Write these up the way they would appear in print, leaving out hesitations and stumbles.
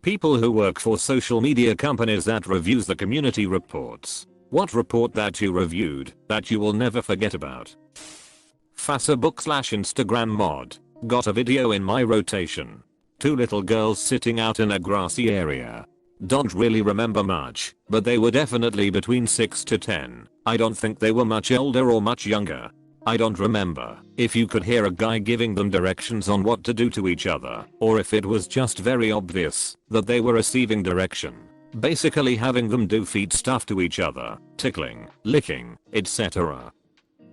People who work for social media companies that reviews the community reports. What report that you reviewed that you will never forget about? Facebook/Instagram mod. Got a video in my rotation. Two little girls sitting out in a grassy area. Don't really remember much, but they were definitely between 6 to 10. I don't think they were much older or much younger. I don't remember if you could hear a guy giving them directions on what to do to each other, or if it was just very obvious that they were receiving direction. Basically having them do feet stuff to each other, tickling, licking, etc.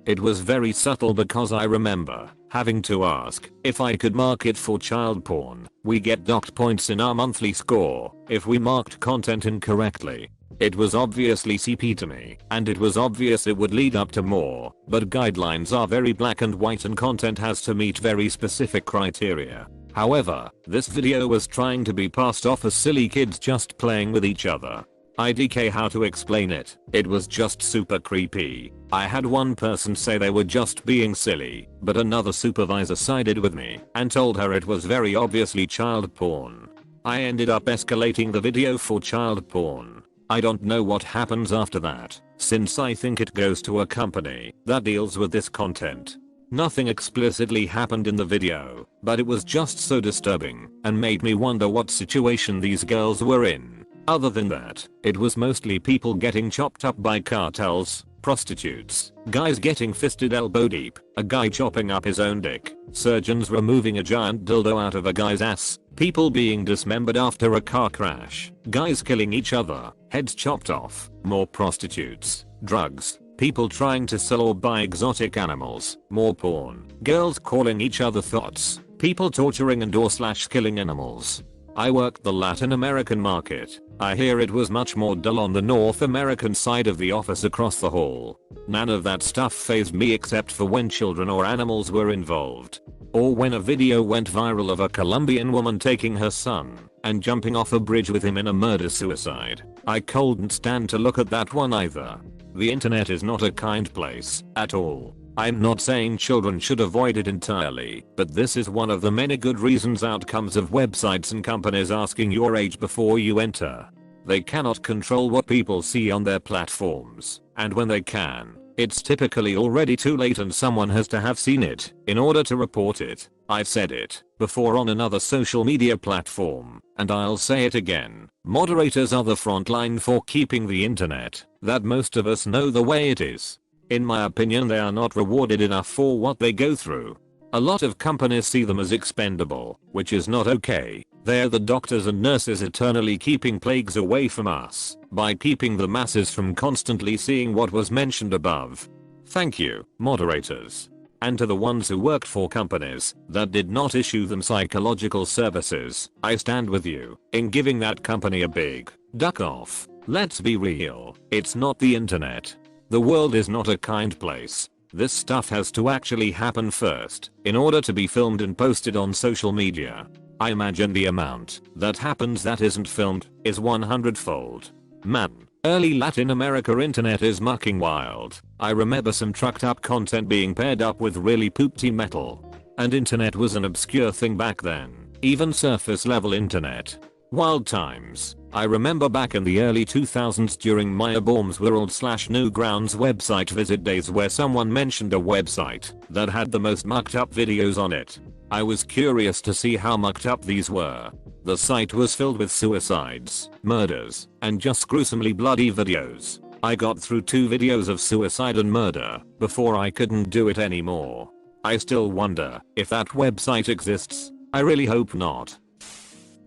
It was very subtle because I remember having to ask if I could mark it for child porn. We get docked points in our monthly score if we marked content incorrectly. It was obviously CP to me, and it was obvious it would lead up to more, but guidelines are very black and white and content has to meet very specific criteria. However, this video was trying to be passed off as silly kids just playing with each other. IDK how to explain it. It was just super creepy. I had one person say they were just being silly, but another supervisor sided with me and told her it was very obviously child porn. I ended up escalating the video for child porn. I don't know what happens after that, since I think it goes to a company that deals with this content. Nothing explicitly happened in the video, but it was just so disturbing and made me wonder what situation these girls were in. Other than that, it was mostly people getting chopped up by cartels, prostitutes, guys getting fisted elbow deep, a guy chopping up his own dick, surgeons removing a giant dildo out of a guy's ass, people being dismembered after a car crash, guys killing each other, heads chopped off, more prostitutes, drugs, people trying to sell or buy exotic animals, more porn, girls calling each other thots, people torturing and or killing animals. I worked the Latin American market. I hear it was much more dull on the North American side of the office across the hall. None of that stuff fazed me except for when children or animals were involved. Or when a video went viral of a Colombian woman taking her son and jumping off a bridge with him in a murder-suicide. I couldn't stand to look at that one either. The internet is not a kind place at all. I'm not saying children should avoid it entirely, but this is one of the many good reasons outcomes of websites and companies asking your age before you enter. They cannot control what people see on their platforms, and when they can, it's typically already too late and someone has to have seen it in order to report it. I've said it before on another social media platform, and I'll say it again. Moderators are the front line for keeping the internet that most of us know the way it is. In my opinion, they are not rewarded enough for what they go through. A lot of companies see them as expendable, which is not okay. They're the doctors and nurses eternally keeping plagues away from us by keeping the masses from constantly seeing what was mentioned above. Thank you, moderators. And to the ones who worked for companies that did not issue them psychological services, I stand with you in giving that company a big duck off. Let's be real, it's not the internet. The world is not a kind place. This stuff has to actually happen first in order to be filmed and posted on social media. I imagine the amount that happens that isn't filmed is 100-fold. Man, early Latin America internet is mucking wild. I remember some trucked up content being paired up with really poopty metal. And internet was an obscure thing back then. Even surface level internet. Wild times. I remember back in the early 2000s during my Bombs World /Newgrounds website visit days where someone mentioned a website that had the most mucked up videos on it. I was curious to see how mucked up these were. The site was filled with suicides, murders, and just gruesomely bloody videos. I got through 2 videos of suicide and murder before I couldn't do it anymore. I still wonder if that website exists. I really hope not.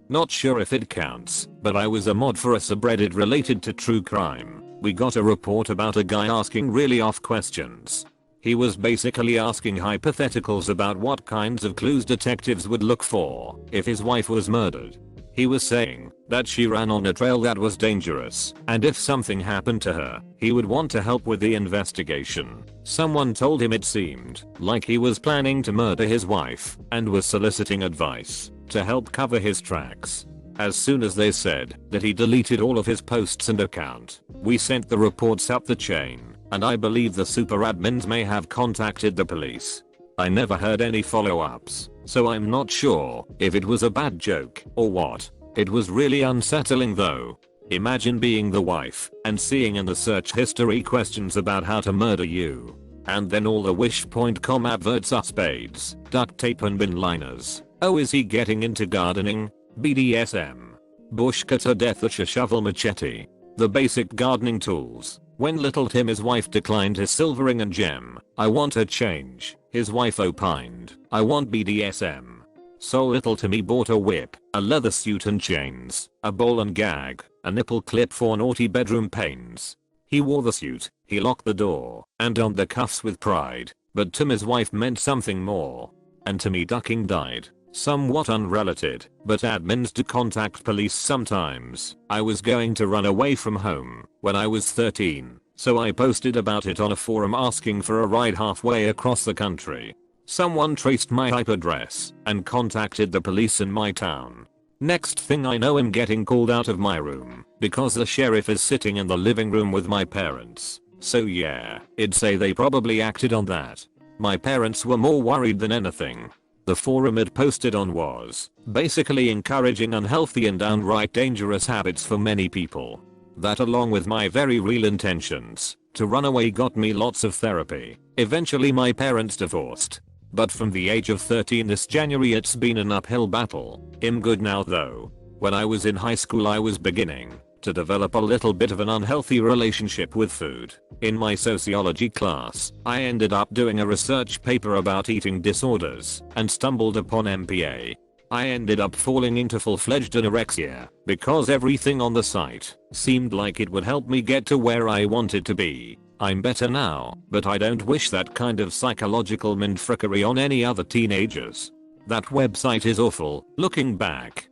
Not sure if it counts, but I was a mod for a subreddit related to true crime. We got a report about a guy asking really off questions. He was basically asking hypotheticals about what kinds of clues detectives would look for if his wife was murdered. He was saying that she ran on a trail that was dangerous, and if something happened to her, he would want to help with the investigation. Someone told him it seemed like he was planning to murder his wife and was soliciting advice to help cover his tracks. As soon as they said that he deleted all of his posts and account, we sent the reports up the chain, and I believe the super admins may have contacted the police. I never heard any follow-ups, so I'm not sure if it was a bad joke or what. It was really unsettling though. Imagine being the wife and seeing in the search history questions about how to murder you. And then all the wish.com adverts are spades, duct tape and bin liners. Oh, is he getting into gardening? BDSM. Bush cutter, death, a shovel, machete. The basic gardening tools. When little Tim, wife declined his silvering and gem. I want a change. His wife opined, I want BDSM. So little Timmy bought a whip, a leather suit and chains, a ball and gag, a nipple clip for naughty bedroom pains. He wore the suit, he locked the door, and donned the cuffs with pride, but Timmy's wife meant something more. And Timmy ducking died. Somewhat unrelated, but admins do contact police sometimes. I was going to run away from home when I was 13, so I posted about it on a forum asking for a ride halfway across the country. Someone traced my IP address and contacted the police in my town. Next thing I know, I'm getting called out of my room because the sheriff is sitting in the living room with my parents. So yeah, I'd say they probably acted on that. My parents were more worried than anything. The forum it posted on was basically encouraging unhealthy and downright dangerous habits for many people. That, along with my very real intentions to run away, got me lots of therapy. Eventually my parents divorced. But from the age of 13 this January it's been an uphill battle. I'm good now though. When I was in high school I was beginning to develop a little bit of an unhealthy relationship with food. In my sociology class, I ended up doing a research paper about eating disorders and stumbled upon MPA. I ended up falling into full-fledged anorexia because everything on the site seemed like it would help me get to where I wanted to be. I'm better now, but I don't wish that kind of psychological mindfuckery on any other teenagers. That website is awful, looking back.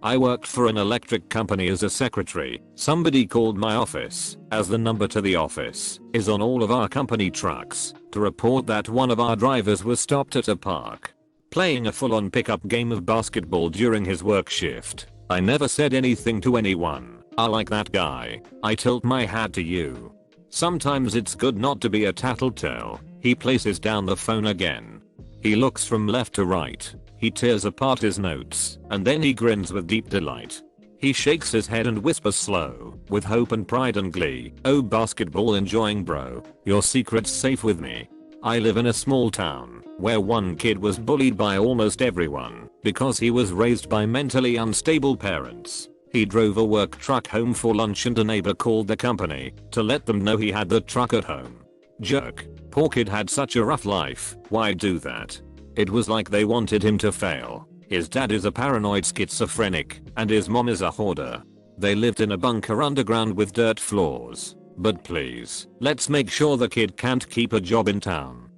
I worked for an electric company as a secretary. Somebody called my office, as the number to the office is on all of our company trucks, to report that one of our drivers was stopped at a park playing a full-on pickup game of basketball during his work shift. I never said anything to anyone. I like that guy. I tilt my hat to you. Sometimes it's good not to be a tattletale. He places down the phone again. He looks from left to right. He tears apart his notes, and then he grins with deep delight. He shakes his head and whispers slow, with hope and pride and glee, "Oh, basketball enjoying bro, your secret's safe with me." I live in a small town where one kid was bullied by almost everyone because he was raised by mentally unstable parents. He drove a work truck home for lunch and a neighbor called the company to let them know he had the truck at home. Jerk. Poor kid had such a rough life. Why do that? It was like they wanted him to fail. His dad is a paranoid schizophrenic and his mom is a hoarder. They lived in a bunker underground with dirt floors. But please, let's make sure the kid can't keep a job in town.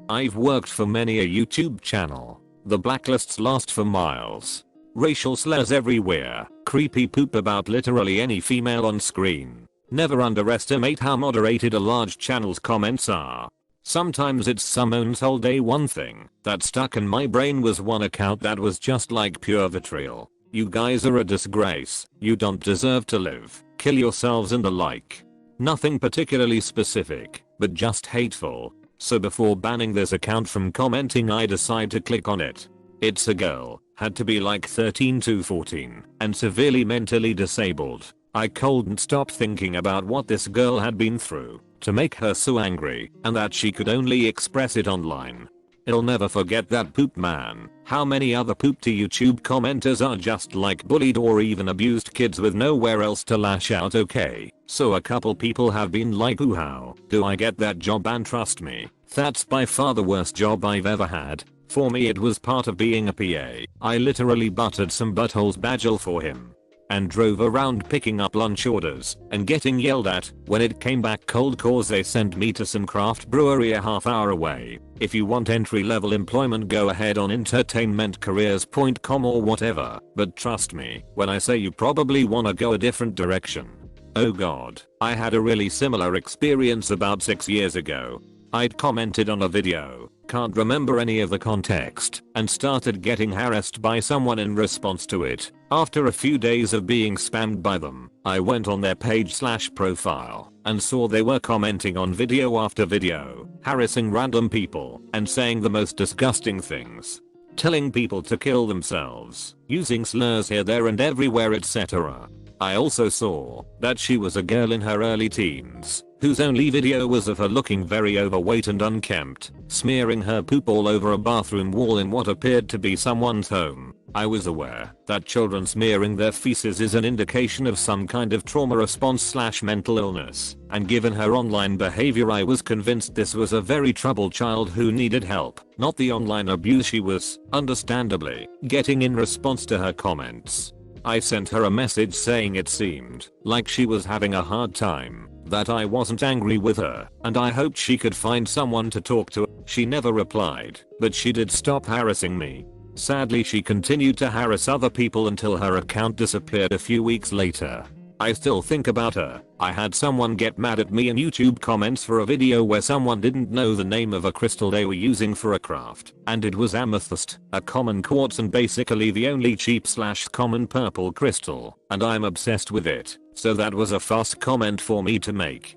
I've worked for many a YouTube channel. The blacklists last for miles. Racial slurs everywhere. Creepy poop about literally any female on screen. Never underestimate how moderated a large channel's comments are. Sometimes it's someone's whole day. One thing that stuck in my brain was one account that was just like pure vitriol. "You guys are a disgrace. You don't deserve to live. Kill yourselves," and the like. Nothing particularly specific, but just hateful. So before banning this account from commenting I decide to click on it. It's a girl, had to be like 13 to 14, and severely mentally disabled. I couldn't stop thinking about what this girl had been through to make her so angry, and that she could only express it online. I'll never forget that poop, man. How many other poop to YouTube commenters are just like bullied or even abused kids with nowhere else to lash out? Okay, so a couple people have been like, "Ooh, how do I get that job?" And trust me, that's by far the worst job I've ever had. For me it was part of being a PA. I literally buttered some buttholes Bagel for him and drove around picking up lunch orders and getting yelled at when it came back cold cause they sent me to some craft brewery a half hour away. If you want entry level employment, go ahead on entertainmentcareers.com or whatever, but trust me when I say you probably wanna go a different direction. Oh god, I had a really similar experience about 6 years ago. I'd commented on a video, can't remember any of the context, and started getting harassed by someone in response to it. After a few days of being spammed by them, I went on their page/profile and saw they were commenting on video after video, harassing random people and saying the most disgusting things. telling people to kill themselves, using slurs here, there and everywhere, etc. I also saw that she was a girl in her early teens whose only video was of her looking very overweight and unkempt, smearing her poop all over a bathroom wall in what appeared to be someone's home. I was aware that children smearing their feces is an indication of some kind of trauma response / mental illness, and given her online behavior I was convinced this was a very troubled child who needed help, not the online abuse she was, understandably, getting in response to her comments. I sent her a message saying it seemed like she was having a hard time, that I wasn't angry with her, and I hoped she could find someone to talk to. She never replied, but she did stop harassing me. Sadly, she continued to harass other people until her account disappeared a few weeks later. I still think about her. I had someone get mad at me in YouTube comments for a video where someone didn't know the name of a crystal they were using for a craft, and it was amethyst, a common quartz and basically the only cheap / common purple crystal, and I'm obsessed with it, so that was a fast comment for me to make.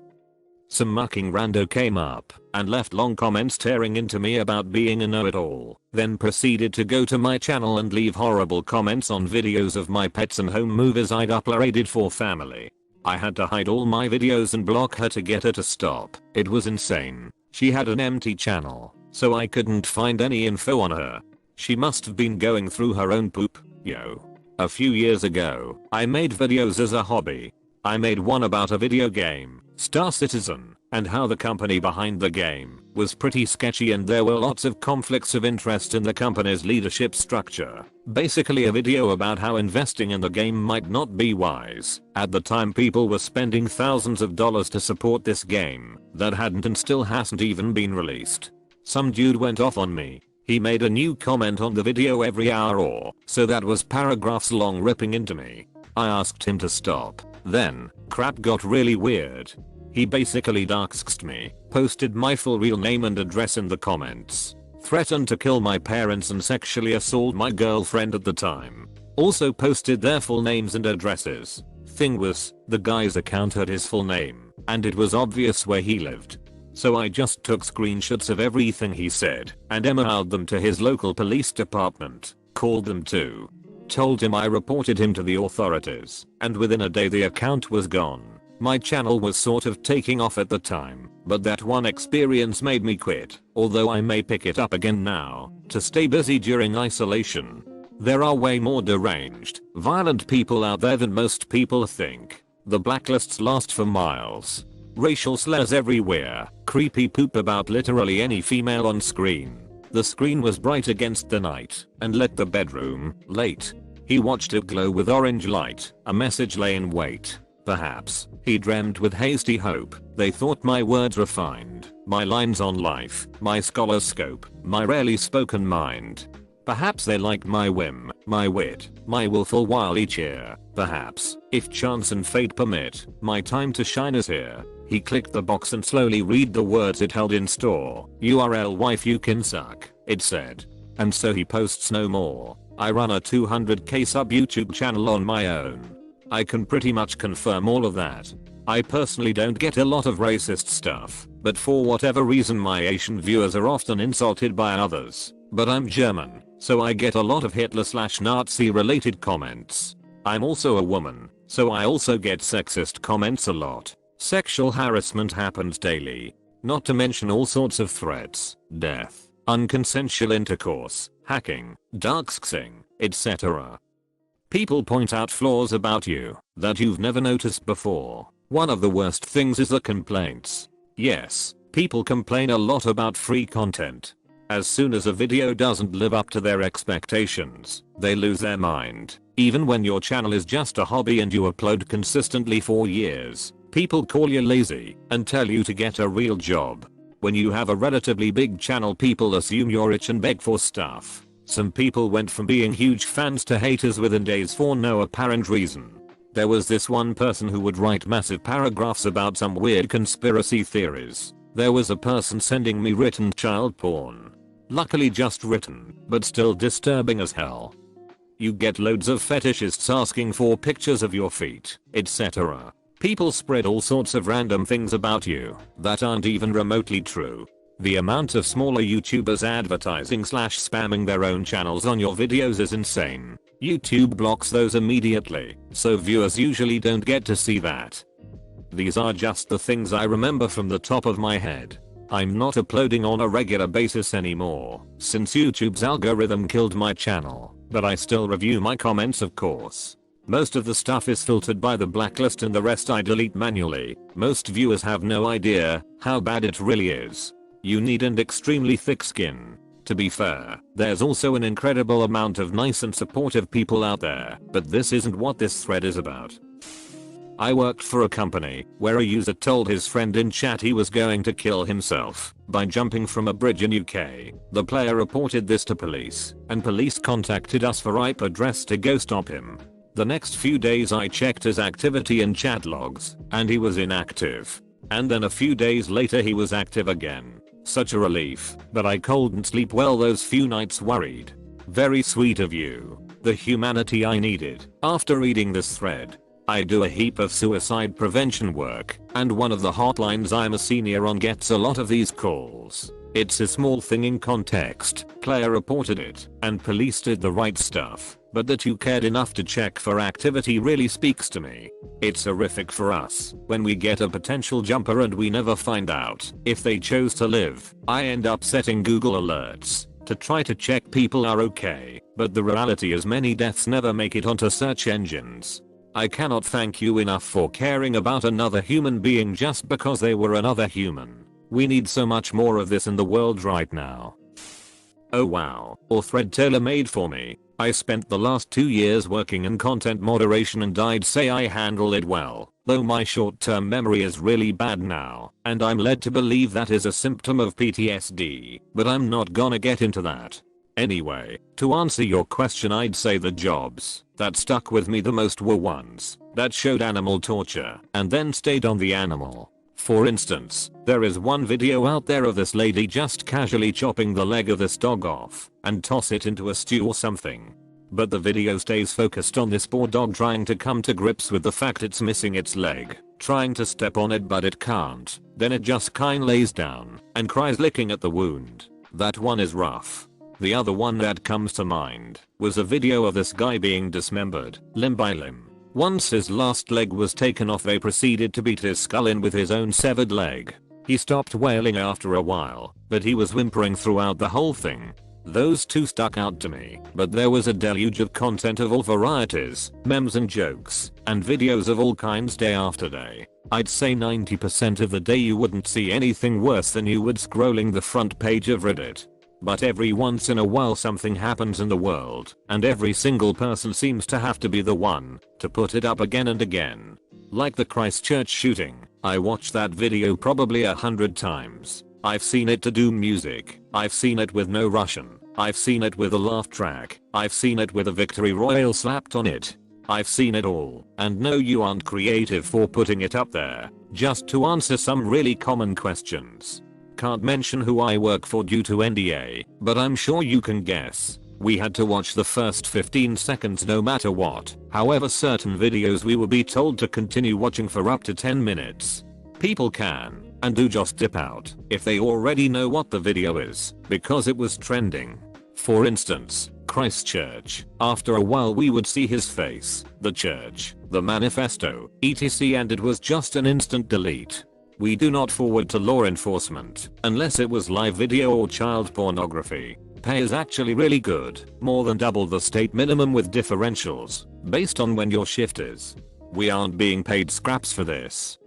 Some mucking rando came up and left long comments tearing into me about being a know-it-all, then proceeded to go to my channel and leave horrible comments on videos of my pets and home movies I'd uploaded for family. I had to hide all my videos and block her to get her to stop. It was insane. She had an empty channel, so I couldn't find any info on her. She must have been going through her own poop, yo. A few years ago, I made videos as a hobby. I made one about a video game, Star Citizen, and how the company behind the game was pretty sketchy and there were lots of conflicts of interest in the company's leadership structure. Basically a video about how investing in the game might not be wise. At the time people were spending thousands of dollars to support this game that hadn't and still hasn't even been released. Some dude went off on me. He made a new comment on the video every hour or so that was paragraphs long, ripping into me. I asked him to stop. Then, crap got really weird. He basically doxed me, posted my full real name and address in the comments, threatened to kill my parents and sexually assault my girlfriend at the time. Also posted their full names and addresses. Thing was, the guy's account had his full name, and it was obvious where he lived. So I just took screenshots of everything he said and emailed them to his local police department, called them too. Told him I reported him to the authorities, and within a day the account was gone. My channel was sort of taking off at the time, but that one experience made me quit, although I may pick it up again now, to stay busy during isolation. There are way more deranged, violent people out there than most people think. The blacklists last for miles. Racial slurs everywhere, creepy poop about literally any female on screen. The screen was bright against the night and lit the bedroom, late. He watched it glow with orange light, a message lay in wait. Perhaps he dreamt with hasty hope. They thought my words refined, my lines on life, my scholar scope, my rarely spoken mind. Perhaps they liked my whim, my wit, my willful wily cheer. Perhaps, if chance and fate permit, my time to shine is here. He clicked the box and slowly read the words it held in store. URL wife you can suck, it said. And so he posts no more. I run a 200k sub YouTube channel on my own. I can pretty much confirm all of that. I personally don't get a lot of racist stuff, but for whatever reason my Asian viewers are often insulted by others. But I'm German, so I get a lot of Hitler/Nazi related comments. I'm also a woman, so I also get sexist comments a lot. Sexual harassment happens daily. Not to mention all sorts of threats, death, unconsensual intercourse, hacking, doxing, etc. People point out flaws about you that you've never noticed before. One of the worst things is the complaints. Yes, people complain a lot about free content. As soon as a video doesn't live up to their expectations, they lose their mind. Even when your channel is just a hobby and you upload consistently for years, people call you lazy and tell you to get a real job. When you have a relatively big channel, people assume you're rich and beg for stuff. Some people went from being huge fans to haters within days for no apparent reason. There was this one person who would write massive paragraphs about some weird conspiracy theories. There was a person sending me written child porn. Luckily just written, but still disturbing as hell. You get loads of fetishists asking for pictures of your feet, etc. People spread all sorts of random things about you that aren't even remotely true. The amount of smaller YouTubers advertising / spamming their own channels on your videos is insane. YouTube blocks those immediately, so viewers usually don't get to see that. These are just the things I remember from the top of my head. I'm not uploading on a regular basis anymore, since YouTube's algorithm killed my channel, but I still review my comments of course. Most of the stuff is filtered by the blacklist and the rest I delete manually. Most viewers have no idea how bad it really is. You need an extremely thick skin. To be fair, there's also an incredible amount of nice and supportive people out there, but this isn't what this thread is about. I worked for a company where a user told his friend in chat he was going to kill himself by jumping from a bridge in UK. The player reported this to police, and police contacted us for IP address to go stop him. The next few days I checked his activity in chat logs, and he was inactive. And then a few days later he was active again. Such a relief, but I couldn't sleep well those few nights worried. Very sweet of you. The humanity I needed. After reading this thread, I do a heap of suicide prevention work, and one of the hotlines I'm a senior on gets a lot of these calls. It's a small thing in context. Player reported it, and police did the right stuff, but that you cared enough to check for activity really speaks to me. It's horrific for us when we get a potential jumper and we never find out if they chose to live. I end up setting Google alerts to try to check people are okay, but the reality is many deaths never make it onto search engines. I cannot thank you enough for caring about another human being just because they were another human. We need so much more of this in the world right now. Oh wow, or thread tailor made for me. I spent the last 2 years working in content moderation and I'd say I handle it well, though my short-term memory is really bad now, and I'm led to believe that is a symptom of PTSD, but I'm not gonna get into that. Anyway, to answer your question, I'd say the jobs that stuck with me the most were ones that showed animal torture and then stayed on the animal. For instance, there is one video out there of this lady just casually chopping the leg of this dog off and toss it into a stew or something. But the video stays focused on this poor dog trying to come to grips with the fact it's missing its leg, trying to step on it but it can't, then it just kinda lays down and cries licking at the wound. That one is rough. The other one that comes to mind was a video of this guy being dismembered, limb by limb. Once his last leg was taken off, they proceeded to beat his skull in with his own severed leg. He stopped wailing after a while, but he was whimpering throughout the whole thing. Those two stuck out to me, but there was a deluge of content of all varieties, memes and jokes, and videos of all kinds day after day. I'd say 90% of the day you wouldn't see anything worse than you would scrolling the front page of Reddit. But every once in a while something happens in the world, and every single person seems to have to be the one to put it up again and again. Like the Christchurch shooting, I watched that video probably 100 times. I've seen it to do music, I've seen it with no Russian, I've seen it with a laugh track, I've seen it with a victory royale slapped on it. I've seen it all, and no, you aren't creative for putting it up there. Just to answer some really common questions. Can't mention who I work for due to NDA, but I'm sure you can guess. We had to watch the first 15 seconds no matter what. However, certain videos we will be told to continue watching for up to 10 minutes. People can and do just dip out if they already know what the video is because it was trending. For instance, Christchurch. After a while we would see his face, the church, the manifesto, etc., and it was just an instant delete. We do not forward to law enforcement unless it was live video or child pornography. Pay is actually really good, more than double the state minimum with differentials based on when your shift is. We aren't being paid scraps for this.